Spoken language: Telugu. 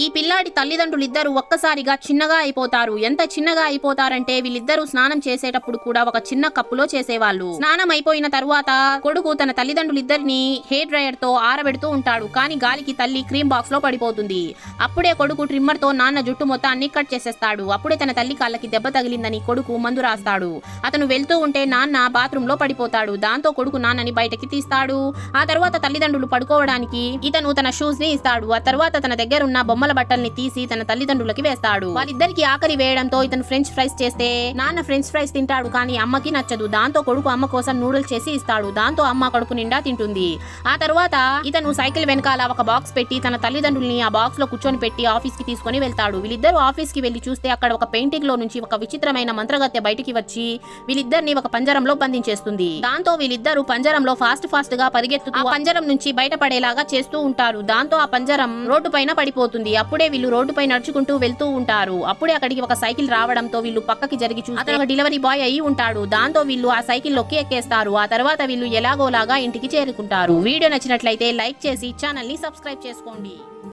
ఈ పిల్లాడి తల్లిదండ్రులు ఇద్దరు ఒక్కసారిగా చిన్నగా అయిపోతారు. ఎంత చిన్నగా అయిపోతారంటే వీళ్ళిద్దరూ స్నానం చేసేటప్పుడు కూడా ఒక చిన్న కప్పులో చేసేవాళ్ళు. స్నానం అయిపోయిన తరువాత కొడుకు తన తల్లిదండ్రులిద్దరిని హెయిర్ డ్రైయర్ తో ఆరబెడుతూ ఉంటాడు. కానీ గాలికి తల్లి క్రీమ్ బాక్స్ లో పడిపోతుంది. అప్పుడే కొడుకు ట్రిమ్మర్ తో నాన్న జుట్టు మొత్తాన్ని కట్ చేసేస్తాడు. అప్పుడే తన తల్లి కాళ్ళకి దెబ్బ తగిలిందని కొడుకు మందు రాస్తాడు. అతను వెళ్తూ ఉంటే నాన్న బాత్రూమ్ లో పడిపోతాడు. దాంతో కొడుకు నాన్నని బయటకి తీస్తాడు. ఆ తర్వాత తల్లిదండ్రులు పడుకోవడానికి ఇతను తన షూస్ ని ఇస్తాడు. ఆ తర్వాత తన దగ్గర ఉన్న బొమ్మల బట్టల్ని తీసి తన తల్లిదండ్రులకి వేస్తాడు. వాళ్ళిద్దరికి ఆకలి వేయడంతో ఇతను ఫ్రెంచ్ ఫ్రైస్ చేస్తే నాన్న ఫ్రెంచ్ ఫ్రైస్ తింటాడు. కానీ అమ్మకి నచ్చదు. దాంతో కొడుకు అమ్మ కోసం నూడిల్స్ చేసి ఇస్తాడు. దాంతో అమ్మ కడుపు నిండా తింటుంది. ఆ తర్వాత ఇతను సైకిల్ వెనకాల ఒక బాక్స్ పెట్టి తన తల్లిదండ్రుల్ని ఆ బాక్స్ లో కూర్చొని పెట్టి ఆఫీస్ కి తీసుకొని వెళ్తాడు. వీళ్ళిద్దరు ఆఫీస్ కి వెళ్లి చూస్తే అక్కడ ఒక పెయింటింగ్ లో నుంచి ఒక విచిత్రమైన మంత్రగత్తె బయటికి వచ్చి వీళ్ళిద్దరిని ఒక పంజరంలో బంధించేస్తుంది. దాంతో వీళ్ళిద్దరు పంజరంలో ఫాస్ట్ గా పరిగెత్తుతూ ఆ పంజరం నుంచి బయటపడేలాగా చేస్తూ ఉంటారు. దాంతో ఆ పంజరం రోడ్డు పైన పడిపోతుంది. అప్పుడే వీళ్ళు రోడ్డుపై నడుచుకుంటూ వెళ్తూ ఉంటారు. అప్పుడే అక్కడికి ఒక సైకిల్ రావడంతో వీళ్ళు పక్కకి జరిగి చూస్తే అతను డెలివరీ బాయ్ అయి ఉంటాడు. దాంతో వీళ్ళు ఆ సైకిల్ లోకి ఎక్కేస్తారు. ఆ తర్వాత వీళ్ళు ఎలాగోలాగా ఇంటికి చేరుకుంటారు. వీడియో నచ్చినట్లయితే లైక్ చేసి ఛానల్ ని సబ్స్క్రైబ్ చేసుకోండి.